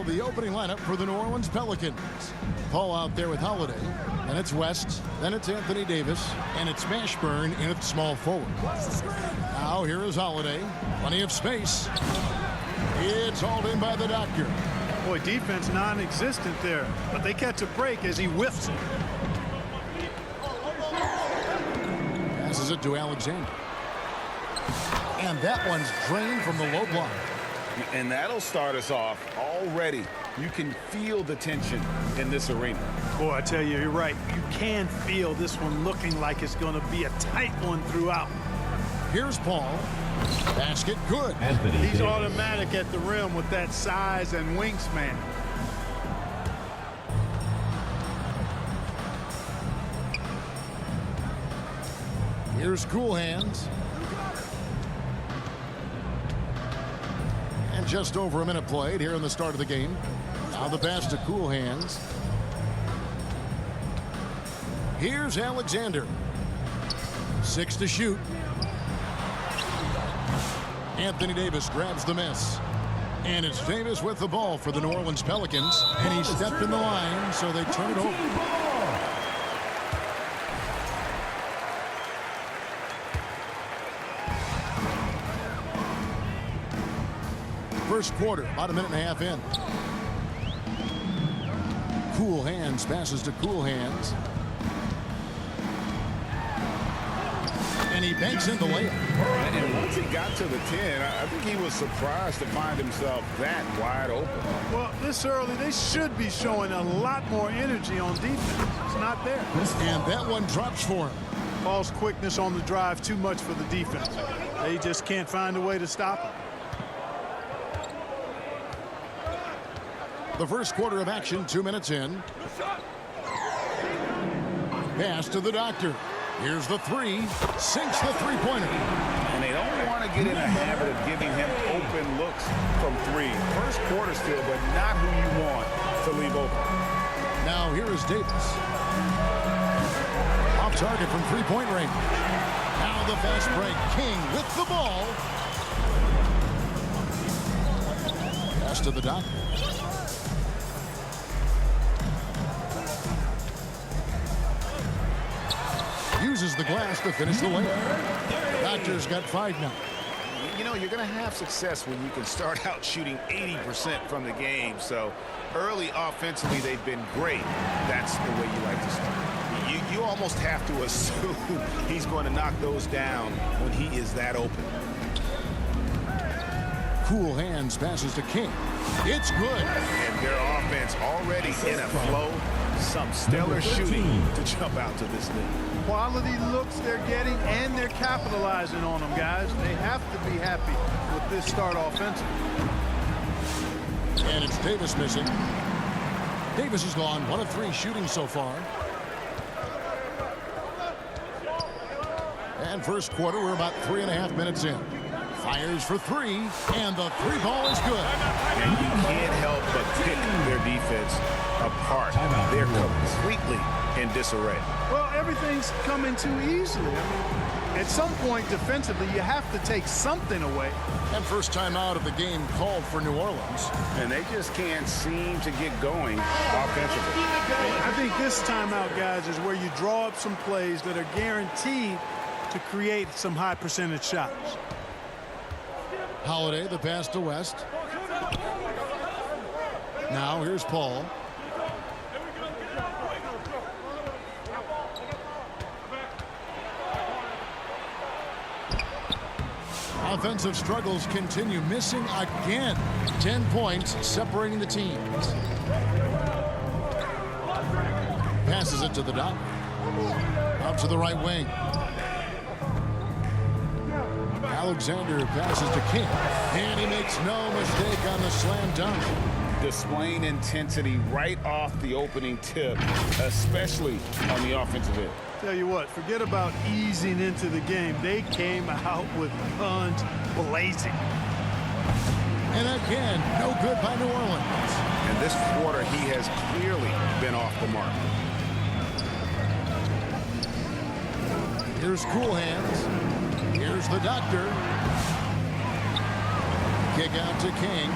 the opening lineup for the New Orleans Pelicans. Paul out there with Holiday. Then it's West. Then it's Anthony Davis. And it's Mashburn in at small forward. Now here is Holiday. Plenty of space. It's hauled in by the doctor. Boy, defense non-existent there. But they catch a break as he whiffs it. Passes it to Alexander. And that one's drained from the low block. And that'll start us off already. You can feel the tension in this arena. Boy, I tell you, you're right. You can feel this one looking like it's going to be a tight one throughout. Here's Paul. Basket good. He's automatic at the rim with that size and wingspan. Here's Cool Hands. And just over a minute played here in the start of the game. Now the pass to Cool Hands. Here's Alexander. 6 to shoot. Anthony Davis grabs the miss. And it's Davis with the ball for the New Orleans Pelicans. And he stepped in the line, so they turn it over. First quarter, about a minute and a half in. Cool Hands passes to Cool Hands. And he banks in the layup. And once he got to the 10, I think he was surprised to find himself that wide open. Well, this early, they should be showing a lot more energy on defense. It's not there. And that one drops for him. Paul's quickness on the drive, too much for the defense. They just can't find a way to stop him. The first quarter of action, 2 minutes in. Pass to the doctor. Here's the three. Sinks the three-pointer. And they don't want to get in a habit of giving him open looks from three. First quarter still, but not who you want to leave open. Now here is Davis. Off target from three-point range. Now the fast break. King with the ball. Pass to the doctor. Uses the glass to finish the layup. Doctor's got 5 now. You know, you're going to have success when you can start out shooting 80% from the game. So early offensively, they've been great. That's the way you like to start. You almost have to assume he's going to knock those down when he is that open. Cool Hands passes to King. It's good. And their offense already in a flow. Some stellar shooting to jump out to this league. Quality looks they're getting, and they're capitalizing on them, guys. They have to be happy with this start offensively. And it's Davis missing. Davis is gone 1 of 3 shooting so far. And first quarter, we're about 3.5 minutes in. Fires for 3, and the 3 ball is good. And you can't help but pick their defense apart. They're completely in disarray. Well, everything's coming too easily. I mean, at some point defensively, you have to take something away. And first time out of the game called for New Orleans. And they just can't seem to get going offensively. I think this timeout, guys, is where you draw up some plays that are guaranteed to create some high percentage shots. Holiday, the pass to West. Now here's Paul. Offensive struggles continue, missing again. 10 points separating the teams. Passes it to the dot. Up to the right wing. Alexander passes to King. And he makes no mistake on the slam dunk. Displaying intensity right off the opening tip, especially on the offensive end. Tell you what, forget about easing into the game. They came out with guns blazing. And again, no good by New Orleans. And this quarter, he has clearly been off the mark. Here's Cool Hands. Here's the doctor. Kick out to King.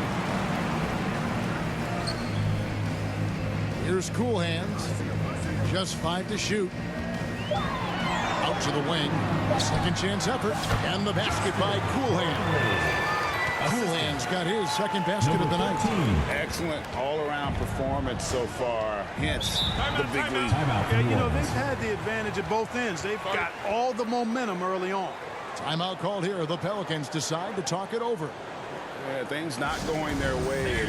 Here's Cool Hands. Just 5 to shoot. Out to the wing. Second chance effort. And the basket by Cool Hands. Cool Hands got his second basket of the night. Excellent all-around performance so far. Hence the big lead. Yeah, you know, they've had the advantage at both ends. They've got all the momentum early on. Timeout called here. The Pelicans decide to talk it over. Yeah, things not going their way, and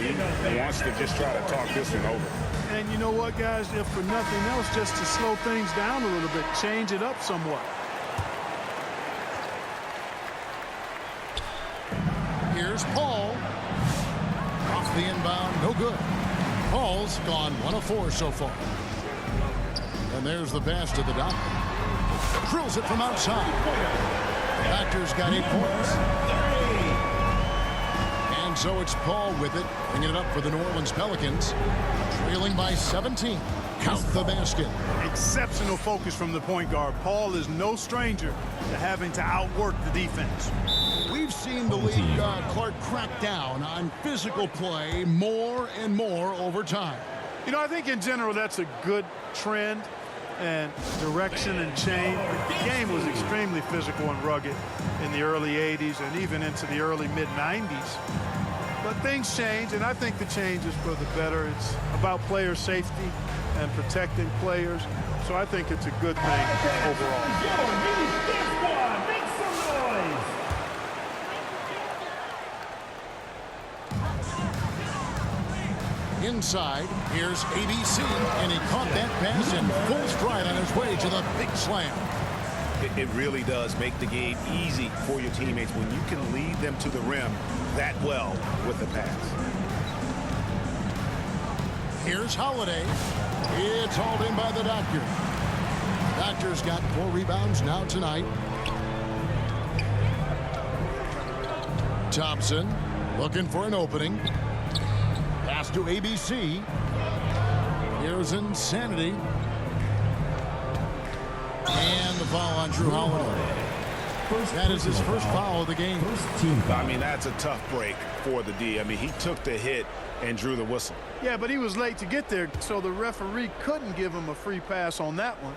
he wants to just try to talk this one over. And you know what, guys? If for nothing else, just to slow things down a little bit, change it up somewhat. Here's Paul. Off the inbound, no good. Paul's gone 1 of 4 so far. And there's the pass to the doctor. Drills it from outside. The Doctor's got 8 points. And so it's Paul with it, bringing it up for the New Orleans Pelicans. Trailing by 17. Count the basket. Exceptional focus from the point guard. Paul is no stranger to having to outwork the defense. We've seen the league, Clark, crack down on physical play more and more over time. You know, I think in general that's a good trend and direction and change. The game was extremely physical and rugged in the early 80s and even into the early mid-90s. But things change, and I think the change is for the better. It's about player safety and protecting players. So I think it's a good thing overall. Inside, here's ABC, and he caught that pass in full stride on his way to the big slam. It really does make the game easy for your teammates when you can lead them to the rim that well with the pass. Here's Holiday. It's hauled in by the Doctor. Doctor's got 4 rebounds now tonight. Thompson looking for an opening. Pass to ABC. Here's Insanity. And the foul on Drew Holiday. That is his first foul of the game. I mean, that's a tough break for the D. I mean, he took the hit and drew the whistle. Yeah, but he was late to get there, so the referee couldn't give him a free pass on that one.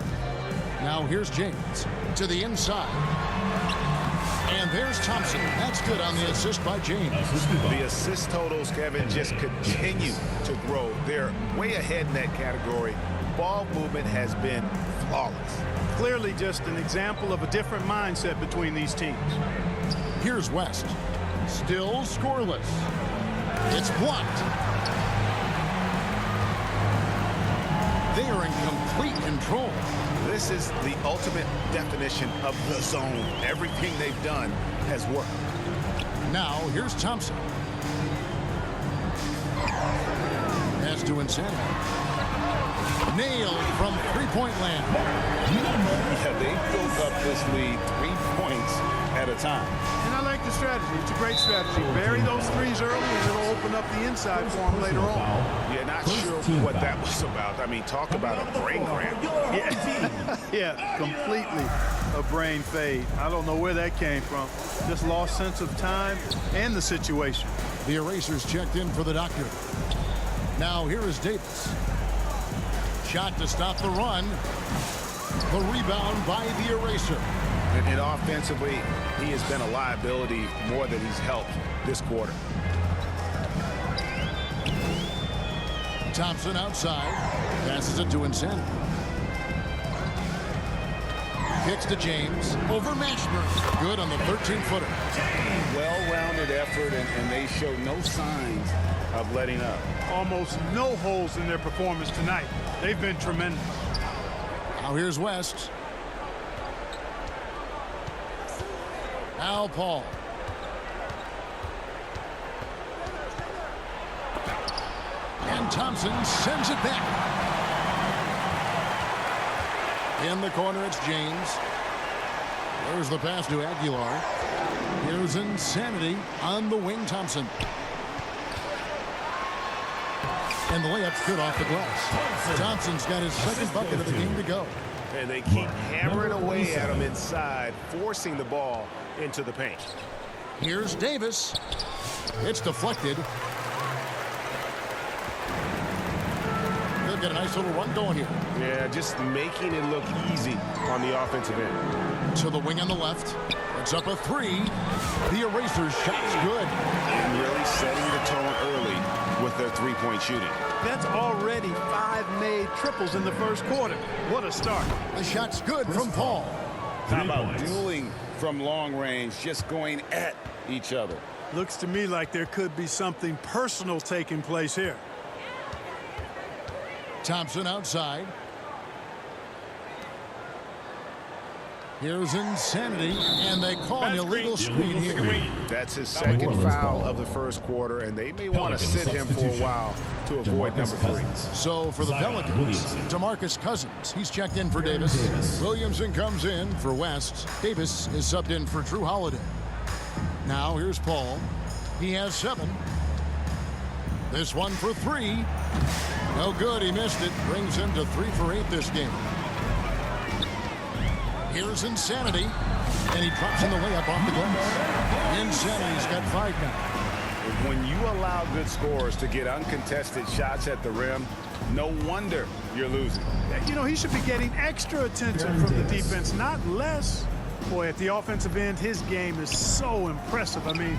Now here's James to the inside. And there's Thompson. That's good on the assist by James. The assist totals, Kevin, just continue to grow. They're way ahead in that category. Ball movement has been flawless. Clearly just an example of a different mindset between these teams. Here's West. Still scoreless. It's blocked. They are in complete control. This is the ultimate definition of the zone. Everything they've done has worked. Now, here's Thompson. Pass to Insanity. Nailed from three-point land. Yeah, they built up this lead 3 points at a time. And I like the strategy. It's a great strategy. Bury those threes early and it'll open up the inside for them later on. Yeah, not sure what that was about. I mean, talk about a brain cramp. Yeah, completely a brain fade. I don't know where that came from. Just lost sense of time and the situation. The erasers checked in for the Doctor. Now here is Davis. Shot to stop the run. The rebound by the eraser. And offensively, he has been a liability more than he's helped this quarter. Thompson outside. Passes it to Insanity. Kicks to James. Over Mashburn. Good on the 13-footer. Well-rounded effort, and they show no signs of letting up. Almost no holes in their performance tonight. They've been tremendous. Now here's West. Al Paul. And Thompson sends it back. In the corner, it's James. There's the pass to Aguilar. Here's Insanity on the wing, Thompson. And the layup's good off the glass. Thompson's got his second bucket of the game to go. And they keep hammering away at him inside, forcing the ball into the paint. Here's Davis. It's deflected. The get a nice little run going here. Yeah, just making it look easy on the offensive end. To the wing on the left. It's up a three. The eraser shot's good. And really setting the tone early with their three-point shooting. That's already 5 made triples in the first quarter. What a start. The shot's good from Paul. How about dueling from long range, just going at each other? Looks to me like there could be something personal taking place here. Thompson outside. Here's Insanity, and they call an illegal screen here. That's his second foul of the first quarter, and they may want to sit him for a while to avoid number 3. So for the Pelicans, DeMarcus Cousins, he's checked in for Davis. Williamson comes in for West. Davis is subbed in for Drew Holiday. Now here's Paul. He has 7. This one for 3. No good, he missed it. Brings him to 3 for 8 this game. Here's Insanity, and he drops in the layup off the glass. Insanity's got 5 now. When you allow good scorers to get uncontested shots at the rim, no wonder you're losing. You know, he should be getting extra attention from the defense, not less. Boy, at the offensive end, his game is so impressive. I mean,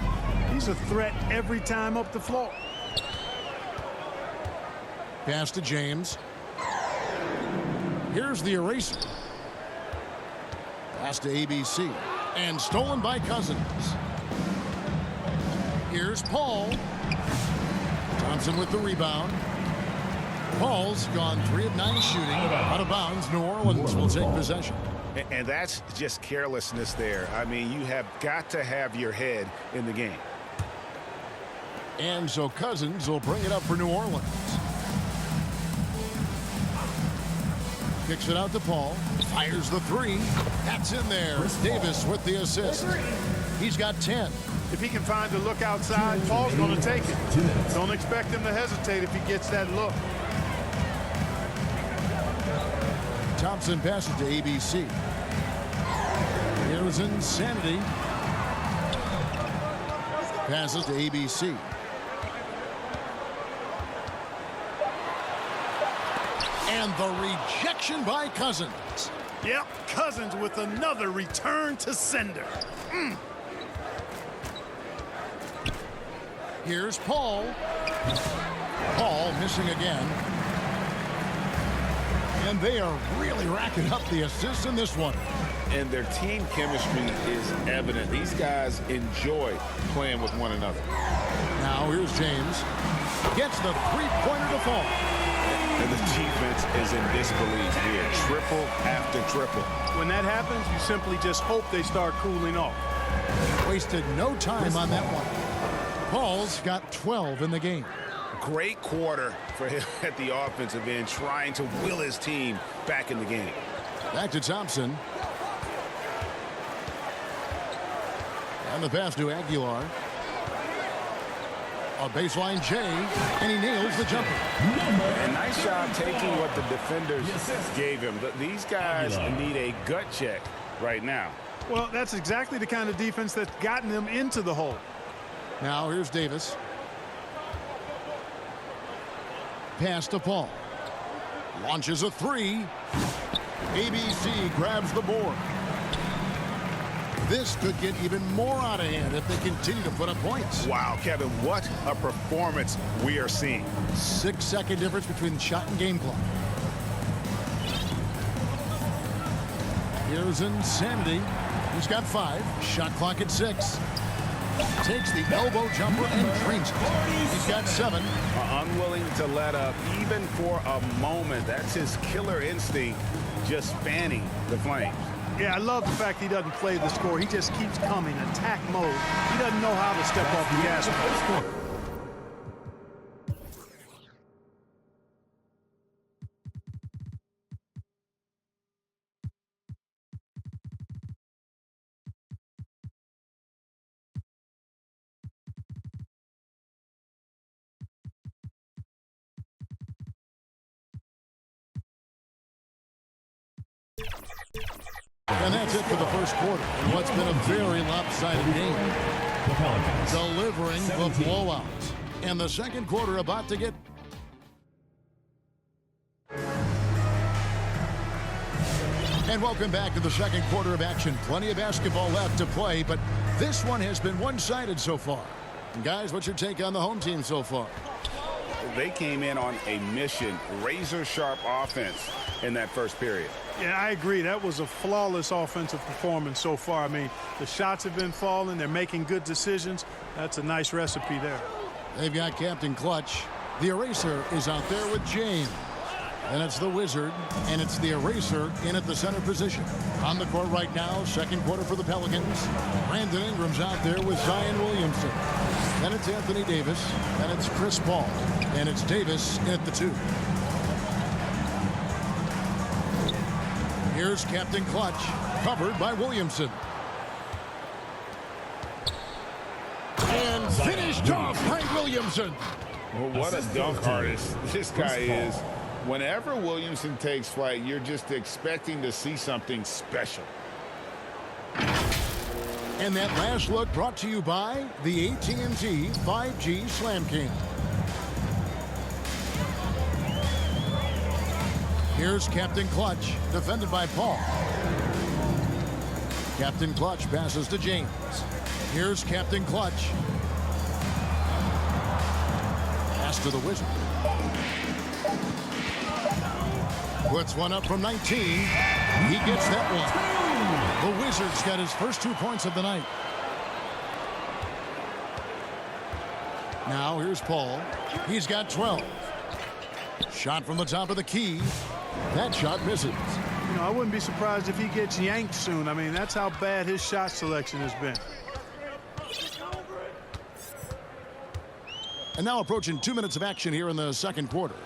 he's a threat every time up the floor. Pass to James. Here's the eraser. Pass to ABC. And stolen by Cousins. Here's Paul. Thompson with the rebound. Paul's gone 3 of 9 shooting. Out of bounds, New Orleans will take possession. And that's just carelessness there. I mean, you have got to have your head in the game. And so Cousins will bring it up for New Orleans. Kicks it out to Paul. Fires the 3. That's in there. Davis with the assist. He's got 10. If he can find a look outside, Paul's going to take it. Don't expect him to hesitate if he gets that look. Thompson passes to ABC. Here's Insanity. Passes to ABC. And the rejection by Cousins. Yep, Cousins with another return to sender. Here's Paul. Paul missing again. And they are really racking up the assists in this one. And their team chemistry is evident. These guys enjoy playing with one another. Now here's James. Gets the three-pointer to fall. And the defense is in disbelief here. Triple after triple. When that happens, you simply just hope they start cooling off. Wasted no time on that one. Paul's got 12 in the game. Great quarter for him at the offensive end, trying to will his team back in the game. Back to Thompson. And the pass to Aguilar. A baseline J, and he nails the jumper. And nice job taking what the defenders gave him. But these guys need a gut check right now. Well, that's exactly the kind of defense that's gotten them into the hole. Now here's Davis. Pass to Paul. Launches a 3. ABC grabs the board. This could get even more out of hand if they continue to put up points. Wow, Kevin, what a performance we are seeing. 6-second difference between shot and game clock. Here's Insanity. He's got 5. Shot clock at 6. Takes the elbow jumper and drains it. He's got 7. Unwilling to let up even for a moment. That's his killer instinct, just fanning the flames. Yeah, I love the fact he doesn't play the score. He just keeps coming, attack mode. He doesn't know how to step off the gas pedal. And that's it for the first quarter in what's been a very lopsided game. The Pelicans Delivering the blowout. And the second quarter about to get And welcome back to the second quarter of action. Plenty of basketball left to play, but this one has been one-sided so far. And guys, what's your take on the home team so far? They came in on a mission, razor-sharp offense in that first period. Yeah, I agree. That was a flawless offensive performance so far. I mean, the shots have been falling. They're making good decisions. That's a nice recipe there. They've got Captain Clutch. The eraser is out there with James. And it's the Wizard, and it's the eraser in at the center position. On the court right now, second quarter for the Pelicans. Brandon Ingram's out there with Zion Williamson. Then it's Anthony Davis, and it's Chris Paul. And it's Davis in at the 2. Here's Captain Clutch, covered by Williamson. And finished off by Williamson. Well, what a dunk artist this guy is. Whenever Williamson takes flight, you're just expecting to see something special. And that last look brought to you by the AT&T 5G Slam Cam. Here's Captain Clutch, defended by Paul. Captain Clutch passes to James. Here's Captain Clutch. Pass to the Wizard. Puts one up from 19. He gets that one. The Wizard's got his first 2 points of the night. Now here's Paul. He's got 12. Shot from the top of the key. That shot misses. You know, I wouldn't be surprised if he gets yanked soon. I mean, that's how bad his shot selection has been. And now approaching 2 minutes of action here in the second quarter.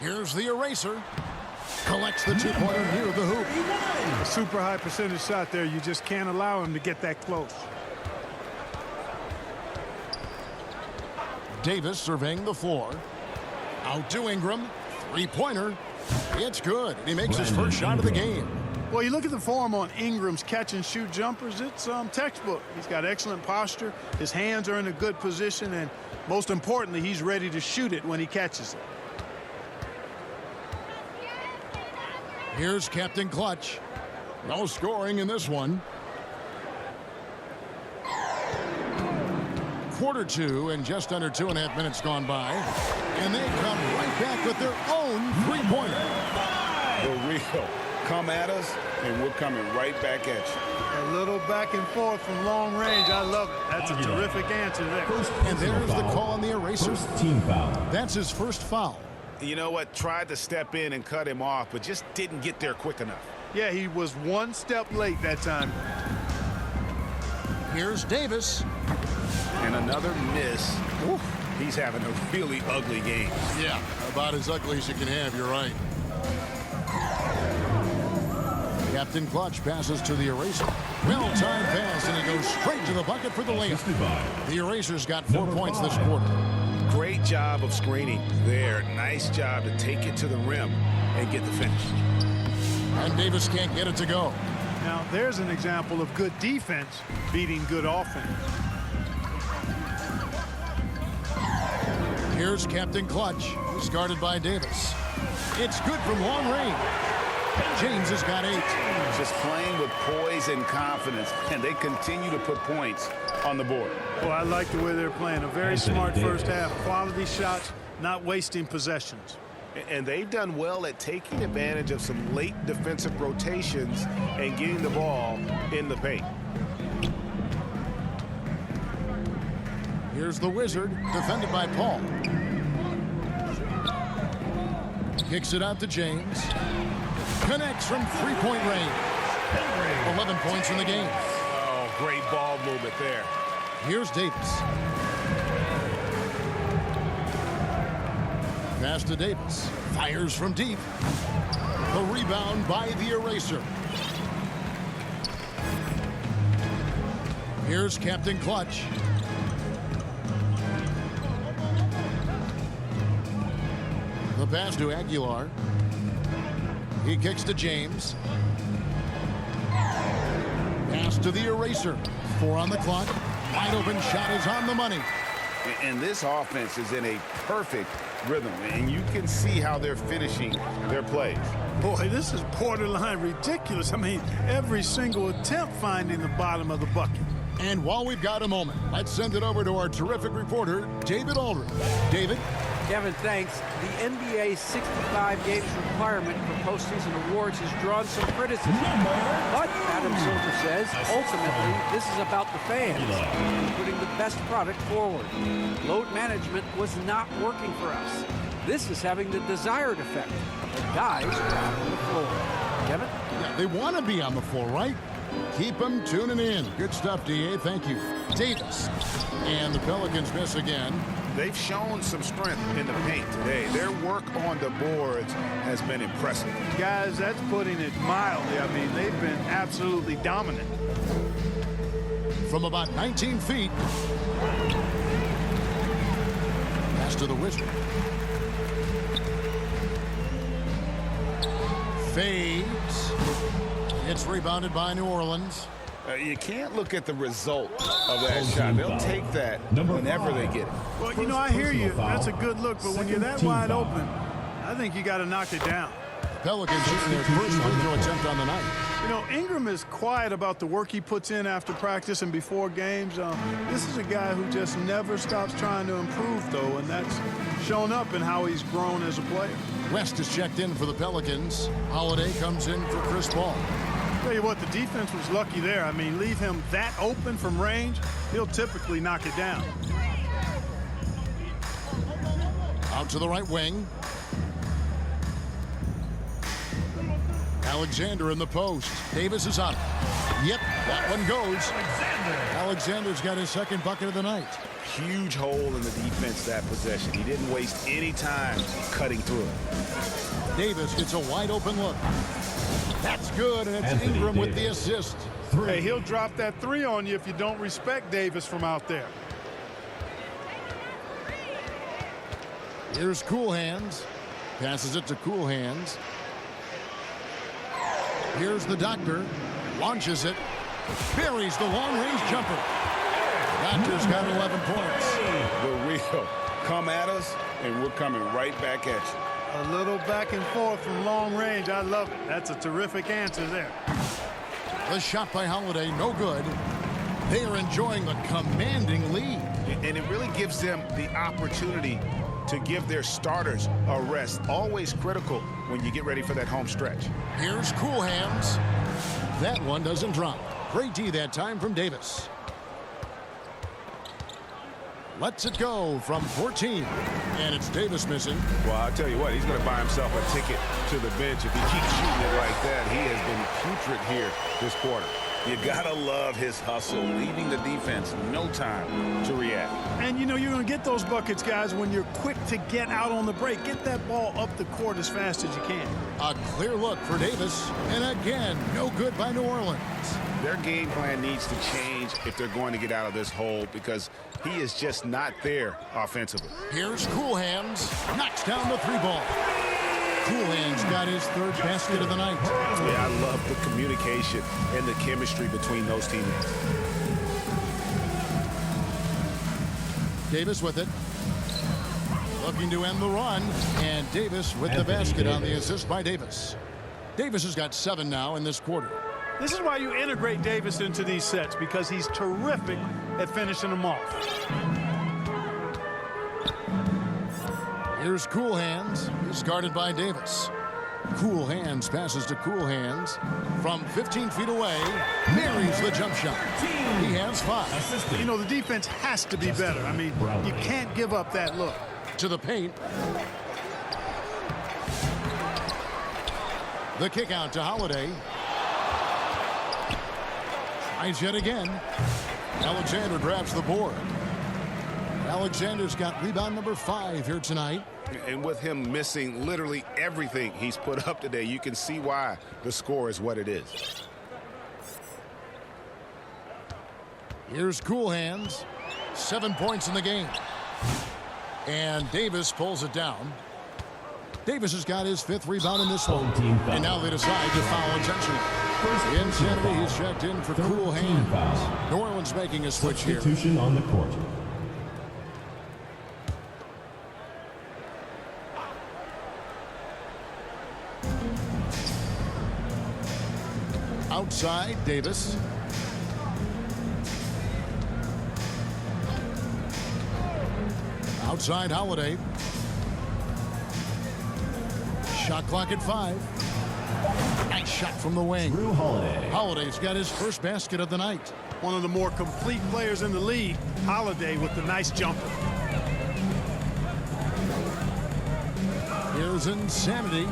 Here's the eraser. Collects the two-pointer near the hoop. A super high percentage shot there. You just can't allow him to get that close. Davis surveying the floor. Out to Ingram. Three-pointer. It's good. He makes his first shot of the game. Well, you look at the form on Ingram's catch-and-shoot jumpers. It's textbook. He's got excellent posture. His hands are in a good position. And most importantly, he's ready to shoot it when he catches it. Here's Captain Clutch. No scoring in this one. Quarter 2 and just under 2.5 minutes gone by. And they come right back with their own three-pointer. The real come at us, and we're coming right back at you. A little back and forth from long range. I love it. That's a terrific answer there. And there's the call on the eraser. First team foul. That's his first foul. You know what? Tried to step in and cut him off, but just didn't get there quick enough. Yeah, he was one step late that time. Here's Davis. And another miss. Oof. He's having a really ugly game. Yeah, about as ugly as you can have, you're right. Captain Clutch passes to the eraser. Well-timed pass, and he goes straight to the bucket for the layup. The eraser's got 4 points this quarter. Great job of screening there. Nice job to take it to the rim and get the finish. And Davis can't get it to go. Now, there's an example of good defense beating good offense. Here's Captain Clutch, who's guarded by Davis. It's good from long range. James has got 8. Just playing with poise and confidence, and they continue to put points on the board. Well, I like the way they're playing. A very smart first half. Quality shots, not wasting possessions. And they've done well at taking advantage of some late defensive rotations and getting the ball in the paint. Here's the Wizard, defended by Paul. Kicks it out to James. Connects from three-point range. 11 points in the game. Oh, great ball movement there. Here's Davis. Pass to Davis. Fires from deep. The rebound by the eraser. Here's Captain Clutch. The pass to Aguilar. He kicks to James. Pass to the eraser. 4 on the clock. Wide open shot is on the money. And this offense is in a perfect rhythm, and you can see how they're finishing their plays. Boy, this is borderline ridiculous. I mean, every single attempt finding the bottom of the bucket. And while we've got a moment, let's send it over to our terrific reporter, David Aldridge. David? Kevin, thanks. The NBA's 65 games requirement for postseason awards has drawn some criticism. But, Adam Silver says, ultimately, this is about the fans and putting the best product forward. Load management was not working for us. This is having the desired effect. The guys are out on the floor. Kevin? Yeah, they want to be on the floor, right? Keep them tuning in. Good stuff, D.A. Thank you. Davis. And the Pelicans miss again. They've shown some strength in the paint today. Their work on the boards has been impressive. Guys, that's putting it mildly. I mean, they've been absolutely dominant. From about 19 feet. Pass to the Wizard. Fades. It's rebounded by New Orleans. You can't look at the result of that shot. They'll take that whenever they get it. Well, you know, I hear you. That's a good look, but when you're that wide open, I think you got to knock it down. Pelicans shooting their first free throw attempt on the night. You know, Ingram is quiet about the work he puts in after practice and before games. This is a guy who just never stops trying to improve, though, and that's shown up in how he's grown as a player. West is checked in for the Pelicans. Holiday comes in for Chris Paul. Tell you what, the defense was lucky there. I mean, leave him that open from range, he'll typically knock it down. Out to the right wing. Alexander in the post. Davis is on. Yep, that one goes. Alexander's got his second bucket of the night. Huge hole in the defense that possession. He didn't waste any time cutting through it. Davis gets a wide open look. That's good, and it's Ingram with the assist. Hey, he'll drop that three on you if you don't respect Davis from out there. Here's Cool Hands. Passes it to Cool Hands. Here's the Doctor. Launches it. Buries the long-range jumper. Doctor's got 11 points. The real come at us, and we're coming right back at you. A little back and forth from long range. I love it. That's a terrific answer there. The shot by Holiday, no good. They are enjoying the commanding lead. And it really gives them the opportunity to give their starters a rest. Always critical when you get ready for that home stretch. Here's Cool Hands. That one doesn't drop. Great D that time from Davis. Lets it go from 14. And it's Davis missing. Well, I'll tell you what, he's going to buy himself a ticket to the bench if he keeps shooting it like that. He has been putrid here this quarter. You got to love his hustle, leaving the defense no time to react. And, you know, you're going to get those buckets, guys, when you're quick to get out on the break. Get that ball up the court as fast as you can. A clear look for Davis. And again, no good by New Orleans. Their game plan needs to change if they're going to get out of this hole because he is just not there offensively. Here's Cool Hands. Knocks down the three ball. Cool Hands got his third basket of the night. Yeah, I love the communication and the chemistry between those teammates. Davis with it. Looking to end the run. And Davis with the basket on the assist by Davis. Davis has got 7 now in this quarter. This is why you integrate Davis into these sets, because he's terrific at finishing them off. Here's Cool Hands. He's guarded by Davis. Cool Hands passes to Cool Hands. From 15 feet away, marries the jump shot. He has 5. You know, the defense has to be better. I mean, you can't give up that look. To the paint. The kick out to Holiday. Tries yet again. Alexander grabs the board. Alexander's got rebound number 5 here tonight. And with him missing literally everything he's put up today, you can see why the score is what it is. Here's Cool Hands. 7 points in the game. And Davis pulls it down. Davis has got his 5th rebound in this one. And now they decide to foul intentionally. Insanity, he's checked in for Cool Hands. New Orleans making a switch here. Substitution on the court. Outside, Davis. Outside, Holiday. Shot clock at 5. Nice shot from the wing. Drew Holiday. Holiday's got his first basket of the night. One of the more complete players in the league. Holiday with the nice jumper. Here's Insanity.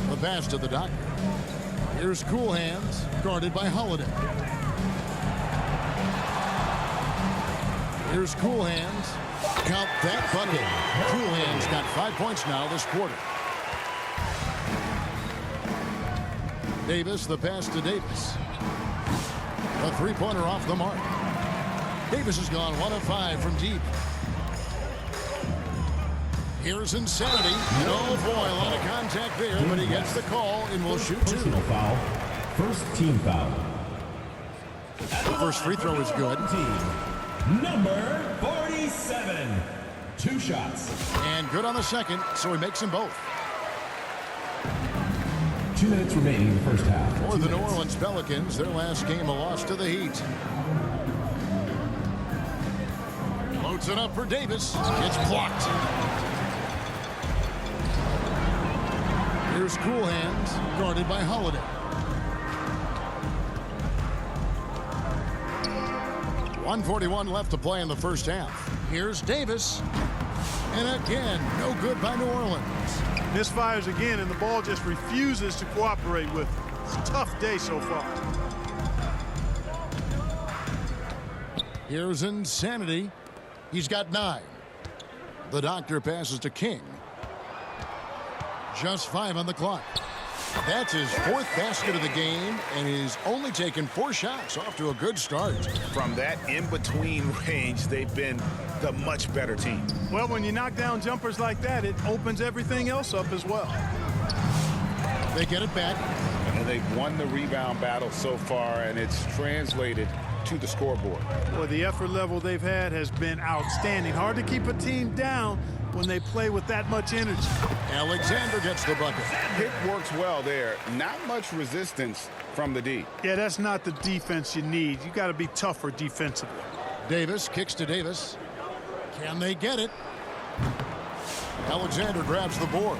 The pass to the doctor. Here's Cool Hands, guarded by Holiday. Here's Cool Hands. Count that bucket. Cool Hands got 5 points now this quarter. Davis, the pass to Davis. A three-pointer off the mark. Davis has gone 1 of 5 from deep. Here's Insanity. No, boy, a lot of contact there, but he gets the call and will shoot 2. Personal foul. First team foul. The first free throw is good. Team number 47. 2 shots. And good on the second, so he makes them both. 2 minutes remaining in the first half. For the New 2 minutes. Orleans Pelicans, their last game a loss to the Heat. Loads it up for Davis. It's blocked. Here's Cool Hands, guarded by Holiday. .141 left to play in the first half. Here's Davis. And again, no good by New Orleans. Misfires again, and the ball just refuses to cooperate with him. It's a tough day so far. Here's Insanity. He's got 9. The doctor passes to King. Just 5 on the clock. That's his 4th basket of the game, and he's only taken 4 shots. Off to a good start. From that in-between range, they've been the much better team. Well, when you knock down jumpers like that, it opens everything else up as well. They get it back. And they've won the rebound battle so far, and it's translated to the scoreboard. Well, the effort level they've had has been outstanding. Hard to keep a team down when they play with that much energy. Alexander gets the bucket. Pick works well there. Not much resistance from the D. Yeah, that's not the defense you need. You got to be tougher defensively. Davis kicks to Davis. Can they get it? Alexander grabs the board.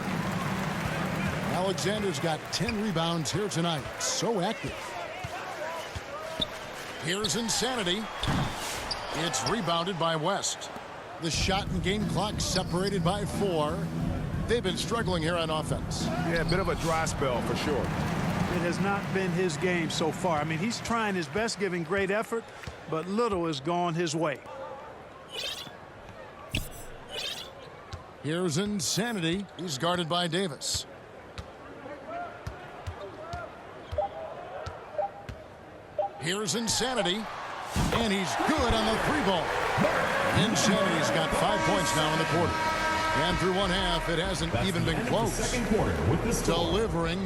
Alexander's got 10 rebounds here tonight. So active. Here's Insanity. It's rebounded by West. The shot and game clock separated by 4. They've been struggling here on offense. Yeah, a bit of a dry spell for sure. It has not been his game so far. I mean, he's trying his best, giving great effort, but little has gone his way. Here's Insanity. He's guarded by Davis. Here's Insanity. And he's good on the 3-ball. Insanity's got 5 points now in the quarter. And through one half, it hasn't That's even the been end of the close. second quarter with the score. Delivering